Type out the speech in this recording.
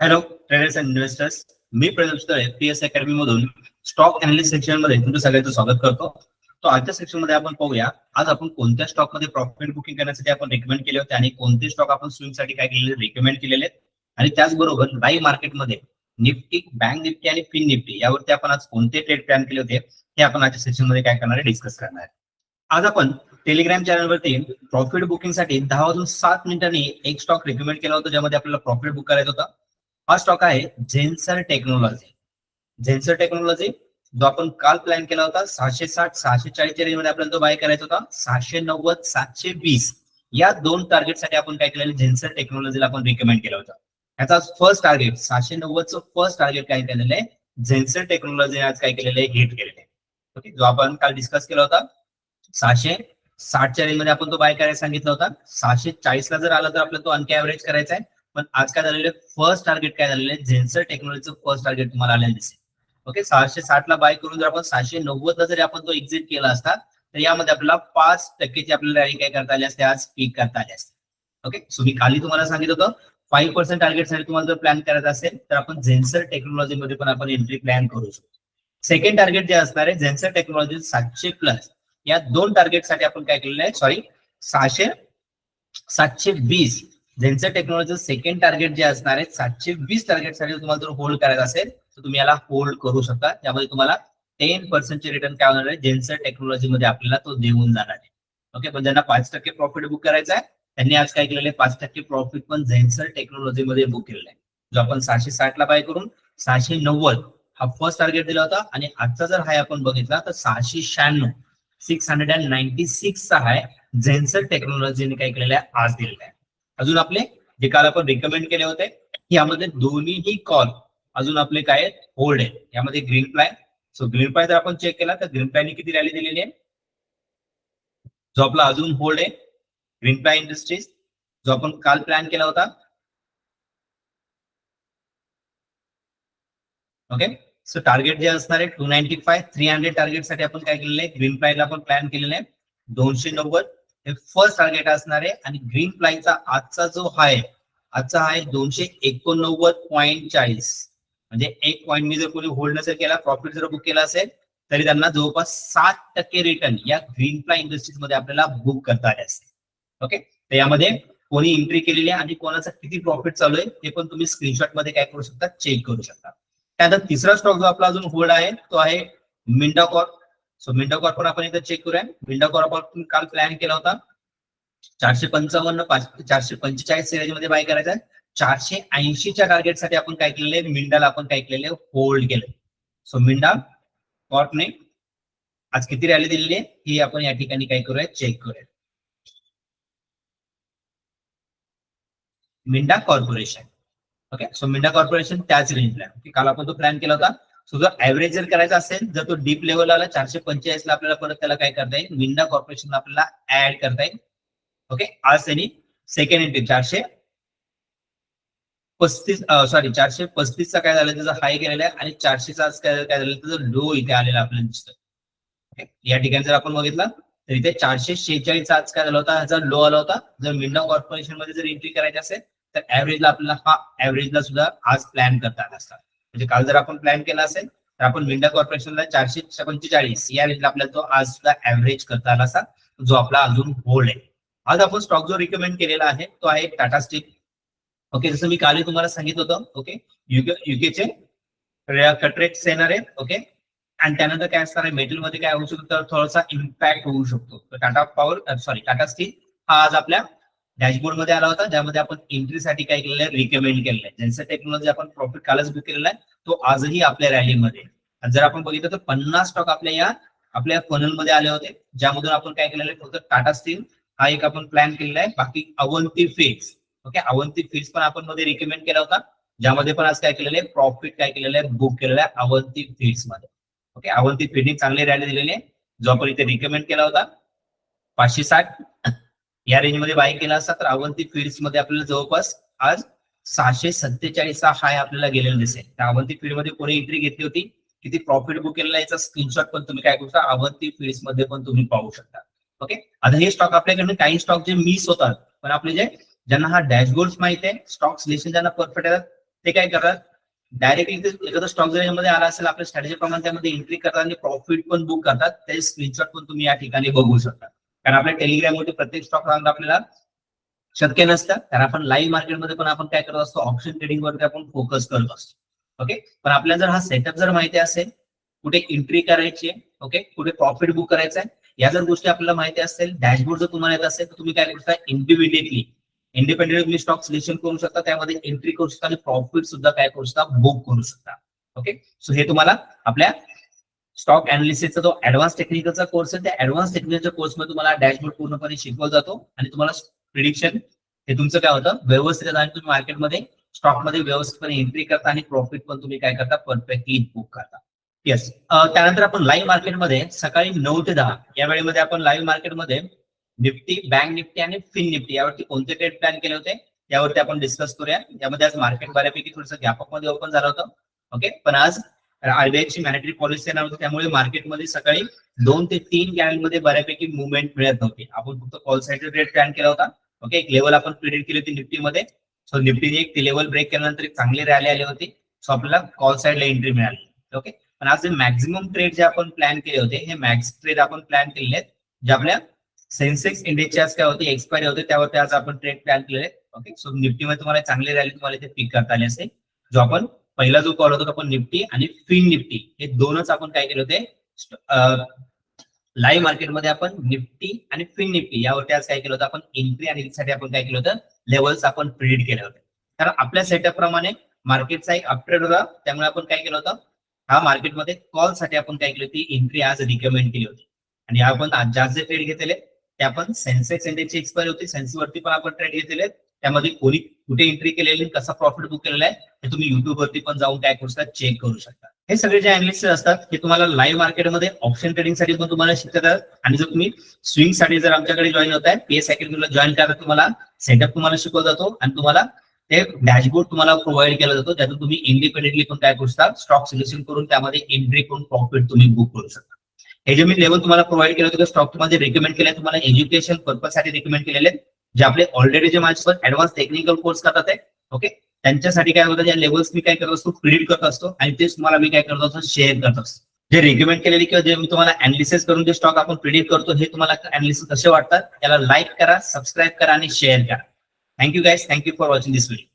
Hello traders and investors, मी प्रदीप तळे PS academy मधून stock analyst section मध्ये तुमचं सगळ्यांचं स्वागत करतो. तो आजच्या सेक्शन मध्ये आपण पाहूया आज आपण कोणत्या स्टॉक मध्ये प्रॉफिट बुकिंग करण्यासाठी आपण रेकमेंड केले होते आणि कोणते स्टॉक आपण स्विंग साठी काय केलेले रेकमेंड केलेले आहेत आणि त्याचबरोबर लाईव्ह मार्केटमध्ये निफ्टी, बँक निफ्टी आणि फिन निफ्टी यावरती आपण आज कोणते ट्रेड प्लॅन केले होते हे आपण आजच्या सेक्शन मध्ये काय करणार आहे, डिस्कस करणार आहे. आज आपण टेलिग्राम चॅनलवरती प्रॉफिट बुकिंग साठी 10 वाजून 7 मिनिटांनी एक स्टॉक रेकमेंड केला होता, ज्यामध्ये आपल्याला प्रॉफिट बुक करायचा होता. हा स्टॉक आहे झेन्सर टेक्नॉलॉजी. झेन्सर टेक्नॉलॉजी जो आपण काल प्लॅन केला होता 660 640 च्या रेंज मध्ये आपल्याला तो बाय करायचा होता. 690 720 या दोन टार्गेट साठी आपण काय केलेलं, झेन्सर टेक्नॉलॉजीला आपण रिकमेंड केला होता. याचा फर्स्ट टार्गेट 690 चं फर्स्ट टार्गेट काय केलेलं आहे, झेन्सर टेक्नॉलॉजी आज काय केलेलं आहे, हिट केलेलं आहे. ओके, जो आपण काल डिस्कस केला होता 660 च्या रेंज मध्ये आपण तो बाय करायला सांगितला होता. 640 ला जर आला तर आपल्याला तो आणखी ऍव्हरेज करायचा आहे. पण आज काय झालेलं, फर्स्ट टार्गेट काय झालेलं आहे, झेन्सर टेक्नॉलॉजीचं फर्स्ट टार्गेट तुम्हाला आलेलं दिसेल. ओके, 660 ला बाय करून जर आपण 690 ला जरी आपण तो एक्झिट केला असता तर यामध्ये आपल्याला 5% आपल्याला रॅली काय करता आली असते, आज पीक करता आली असते. ओके, सो मी काली तुम्हाला सांगितलं होतं 5% टार्गेट साठी तुम्हाला जर प्लॅन करायचा असेल तर आपण झेन्सर टेक्नॉलॉजी मध्ये पण आपण एंट्री प्लॅन करू शकतो. सेकंड टार्गेट जे असणार आहे झेन्सर टेक्नॉलॉजी 700+ या दोन टार्गेट साठी आपण काय केलेलं आहे, 720 झेन्सर टेक्नॉलॉजी सेकंड टार्गेट जे असणार आहे 720 टार्गेट साठी तुम्हाला जर होल्ड करायचा असेल तर तुम्ही याला होल्ड करू शकता. त्यामध्ये तुम्हाला 10% चे रिटर्न काय होणार आहे, झेन्सर टेक्नॉलॉजी मध्ये आपल्याला तो देऊन जाणार आहे. ओके, पण ज्यांना 5% प्रॉफिट बुक करायचा आहे त्यांनी आज काय केलेलं आहे, 5% प्रॉफिट पण झेन्सर टेक्नॉलॉजी मध्ये बुक केलेलं आहे. जो आपण 660 ला बाय करून 690 हा फर्स्ट टार्गेट दिला होता आणि आजचा जर हाय आपण बघितला तर 696 696 चा हाय झेन्सर टेक्नॉलॉजीने काय केलेला आहे, आज दिलेला आहे. अजून आपले जे काल आपण रिकमेंड केले होते यामध्ये दोन्हीही कॉल अजून आपले काय आहेत, होल्ड आहेत. यामध्ये green ply, so green ply जर आपण चेक केला तर ग्रीन प्लायने किती रॅली दिलेली आहे, जो आपला अजून होल्ड आहे ग्रीन प्लाय इंडस्ट्रीज, जो आपण काल प्लॅन केला होता. ओके, सो टार्गेट जे असणार आहे 295 300 टार्गेट साठी आपण काय केलेलं आहे, ग्रीन प्लायला आपण प्लॅन केलेलं आहे 290 हे फर्स्ट टार्गेट असणार आहे. आणि ग्रीन प्लायचा आजचा जो हाय, आजचा हाय 289.40, म्हणजे एक पॉईंट मी जर कोणी होल्ड नसेल केला, प्रॉफिट जर बुक केला असेल तरी त्यांना जवळपास 7% रिटर्न या ग्रीन प्लाय इंडस्ट्रीज मध्ये आपल्याला बुक करता आले असते. ओके, तर यामध्ये कोणी एंट्री केलेली आहे आणि कोणाचा किती प्रॉफिट चालू आहे ते पण तुम्ही स्क्रीनशॉट मध्ये काय करू शकता, चेक करू शकता. त्यानंतर तिसरा स्टॉक जो आपला अजून होल्ड आहे तो आहे मिंडा कॉर्प. सो मिंडा कॉर्प पण आपण इथे चेक करूया. मिंडा कॉर्प आपण काल प्लॅन केला होता 455 445 रेंज मध्ये बाय करायचा आहे. 480 च्या टार्गेट साठी आपण काय केलेले, मिंडाला आपण काय केलेले, होल्ड केले. सो मिंडा कॉर्पने आज किती रॅली दिलेली आहे ही आपण या ठिकाणी काय करूया, चेक करूया. मिंडा कॉर्पोरेशन. ओके, सो मिंडा कॉर्पोरेशन त्याच रेंजला आहे. काल आपण तो प्लॅन केला होता. सो जर ऍव्हरेज जर करायचा असेल, जर तो डीप लेवल आला 445 ला आपल्याला परत त्याला काय करता येईल, मिंडा कॉर्पोरेशन आपल्याला ऍड करता येईल. ओके, आज त्यांनी सेकंड एंट्री 435 चा काय झालं, त्याचा हाय गेलेला आहे आणि 400 चा काय झालं, त्याचा लो इथे आलेला आपल्याला दिसतोय. ओके, या ठिकाणी जर आपण बघितलं तर इथे 446 चा आज काय झाला होता, ह्याचा लो आला होता. जर मिंडा कॉर्पोरेशन मध्ये जर एंट्री करायची असेल तर ऍव्हरेजला आपल्याला हा ऍव्हरेजला सुद्धा आज प्लॅन करता आला असता. म्हणजे काल जर आपण प्लॅन केला असेल तर आपण मिंडा कॉर्पोरेशनला 445 या रेंजला आपल्याला तो आज सुद्धा ऍव्हरेज करता आला असता, जो आपला अजून होल्ड आहे. आज आपण स्टॉक जो रिकमेंड केलेला आहे तो आहे टाटा स्टील. ओके, जसं मी काल तुम्हाला सांगितलं होतं. ओके, युकेचे कटरेट्स येणार आहेत. ओके, आणि त्यानंतर काय असणार आहे, मेटल मध्ये काय होऊ शकतो, तर थोडासा इम्पॅक्ट होऊ शकतो. टाटा स्टील हा आज आपल्या डॅशबोर्ड मध्ये आला होता, ज्यामध्ये आपण एंट्रीसाठी काय केलेलं आहे, रिकमेंड केलेलं आहे. ज्यांचं टेक्नॉलॉजी आपण प्रॉफिट कालच बुक केलेला आहे तो आजही आपल्या रॅलीमध्ये. जर आपण बघितलं तर 50 स्टॉक आपल्या फनल मध्ये आले होते, ज्यामधून आपण काय केलेलं आहे, फक्त टाटा स्टील हा एक आपण प्लॅन केलेला आहे. बाकी Avanti feeds, okay, Avanti feeds पण आपण मध्ये रिकमेंड केला होता, ज्यामध्ये पण आज काय केलेलं आहे, प्रॉफिट काय केलेलं आहे, बुक केलेलं आहे अवंती फीड्स मध्ये. ओके, अवंती फीडनी चांगली रॅली दिलेली आहे, जो आपण इथे रिकमेंड केला होता 560 या रेंज मध्ये बाय केला असता तर अवंती फीड्स मध्ये आपल्याला जवळपास आज 647 चा हाय आपल्याला गेलेला दिसेल. त्या अवंती फीड मध्ये कोणी एंट्री घेतली होती, किती प्रॉफिट बुक केलेला याचा स्क्रीनशॉट पण तुम्ही काय करू शकता, अवंती फीड्स मध्ये पण तुम्ही पाहू शकता. ओके, आता हे स्टॉक आपल्याकडे काही स्टॉक जे मिस होतात, पण आपले ज्यांना हा डॅशबोर्ड माहिती आहे, स्टॉक सिलेक्शन ज्यांना परफेक्ट आहे ते काय करतात, डायरेक्टली एखादा स्टॉक जर यामध्ये आला असेल आपल्या स्ट्रॅटेजी प्रमाणे त्यामध्ये एंट्री करतात आणि प्रॉफिट पण बुक करतात. त्याचे स्क्रीनशॉट पण तुम्ही या ठिकाणी बघू शकता. कारण आपल्या टेलिग्राम मध्ये प्रत्येक स्टॉक आपल्याला शक्य नसतं, कारण आपण लाईव्ह मार्केटमध्ये पण आपण काय करत असतो, ऑप्शन ट्रेडिंग वरती आपण फोकस करत असतो. ओके, पण आपल्याला जर हा सेटअप जर माहिती असेल, कुठे एंट्री करायची आहे, ओके, कुठे प्रॉफिट बुक करायचं आहे, या जर गोष्टी आपल्याला माहिती असेल, डॅशबोर्ड जर तुम्हाला येत असेल तर तुम्ही काय करू शकता, इंडिपेंडेंटली तुम्ही स्टॉक सिलेक्शन करू शकता, त्यामध्ये एंट्री करू शकता आणि प्रॉफिट सुद्धा काय करू शकता, बुक करू शकता. ओके, सो हे तुम्हाला आपल्या स्टॉक अनालिसिसचा जो ऍडव्हान्स टेक्निकलचा कोर्स आहे, त्या ऍडव्हान्स टेक्निकलच्या कोर्समध्ये तुम्हाला डॅशबोर्ड पूर्णपणे शिकवला जातो आणि तुम्हाला प्रिडिक्शन हे तुमचं काय होतं व्यवस्थित, आणि तुम्ही मार्केटमध्ये स्टॉकमध्ये व्यवस्थितपणे एंट्री करता आणि प्रॉफिट पण तुम्ही काय करता, परफेक्टली बुक करता. येस, त्यानंतर आपण लाईव्ह मार्केटमध्ये सकाळी 9 ते 10 या वेळेमध्ये आपण लाईव्ह मार्केटमध्ये निफ्टी, बँक निफ्टी आणि फिन निफ्टी यावरती कोणते ट्रेड प्लॅन केले होते यावरती आपण डिस्कस करूया. यामध्ये आज मार्केट बऱ्यापैकी थोडंसं व्यापक मध्ये ओपन झालं होतं. ओके, पण आज आरबीआयची मॅनेटरी पॉलिसी येणार होती, त्यामुळे मार्केटमध्ये सकाळी 2 ते 3 कॅनलमध्ये बऱ्यापैकी मुवमेंट मिळत नव्हती. आपण फक्त कॉल साइड ट्रेड प्लॅन केला होता. ओके, एक लेवल आपण प्रिडिक्ट केली होती निफ्टीमध्ये. सो निफ्टीने एक लेवल ब्रेक केल्यानंतर एक चांगली रॅली आली होती. सो आपल्याला कॉल साइडला एंट्री मिळाली. ओके, पण आज जे मॅक्झिमम ट्रेड जे आपण प्लॅन केले होते, हे मॅक्स ट्रेड आपण प्लॅन केलेले आहेत, जे आपल्या सेन्सेक्स इंडेक्सचे आज काय होते, एक्सपायरी होते, त्यावरती आज आपण ट्रेड प्लॅन केलेले. ओके, सो निफ्टीमध्ये तुम्हाला चांगली रॅली तुम्हाला इथे पिक करता आली असेल. जो आपण पहिला जो कॉल होता आपण निफ्टी आणि फिन निफ्टी हे दोनच आपण काय केले होते, लाईव्ह मार्केटमध्ये आपण निफ्टी आणि फिन निफ्टी यावरती आज काय केलं होतं, आपण एंट्री आणि साठी आपण काय केलं होतं, लेवल्स आपण प्रिडिक्ट केले होते. कारण आपल्या सेटअप प्रमाणे मार्केटचा एक अपट्रेड होता, त्यामुळे आपण काय केलं होतं, हा मार्केटमध्ये कॉल साठी आपण काय केली होती, एंट्री आज रिकमेंड केली होती. आणि आपण आज जास्त जे ट्रेड घेतलेले ते आपण सेन्सेक्स इंडेक्सची एक्सपायरी होती, सेन्सेक्स वरती पण आपण ट्रेड घेतलेले, त्यामध्ये कोणी कुठे एंट्री केलेली, कसा प्रॉफिट बुक केलेला आहे हे तुम्ही युट्यूब वरती पण जाऊन काय करू शकता, चेक करू शकता. हे सगळे जे अनालिसिस असतात हे तुम्हाला लाईव्ह मार्केटमध्ये ऑप्शन ट्रेडिंग साठी पण तुम्हाला शिकतात. आणि जर तुम्ही स्विंग साठी जर आमच्याकडे जॉईन होत आहे, पीएस अकॅडमीला जॉईन करा, तुम्हाला सेटअप तुम्हाला शिकवला जातो आणि तुम्हाला ते डॅशबोर्ड तुम्हाला प्रोव्हाइड केला जातो, ज्यातून तुम्ही इंडिपेंडेंटली पण काय करू शकता, स्टॉक सिलेक्शन करून त्यामध्ये एंट्री करून प्रॉफिट तुम्ही बुक करू शकता. हे जे मी लेवल तुम्हाला प्रोव्हाइड केलं होतं स्टॉक मध्ये रिकमेंड केलं, तुम्हाला एज्युकेशन पर्पज साठी रिकमेंड केलेले आहेत, जे आपले ऑलरेडी जे माझ्यासोबत ऍडव्हान्स टेक्निकल कोर्स करतात आहे. ओके, त्यांच्यासाठी काय होतं, या लेवल्स मी काय करत असतो, प्रिडिक्ट करत असतो आणि तेच तुम्हाला मी काय करत असतो, शेअर करत असतो. जे रिकमेंड केलेले किंवा जे मी तुम्हाला अनालिसिस करून जे स्टॉक आपण प्रिडिक्ट करतो, हे तुम्हाला अनालिसिस कसे वाटतात, त्याला लाईक करा, सबस्क्राईब करा आणि शेअर करा. Thank you guys, thank you for watching this video.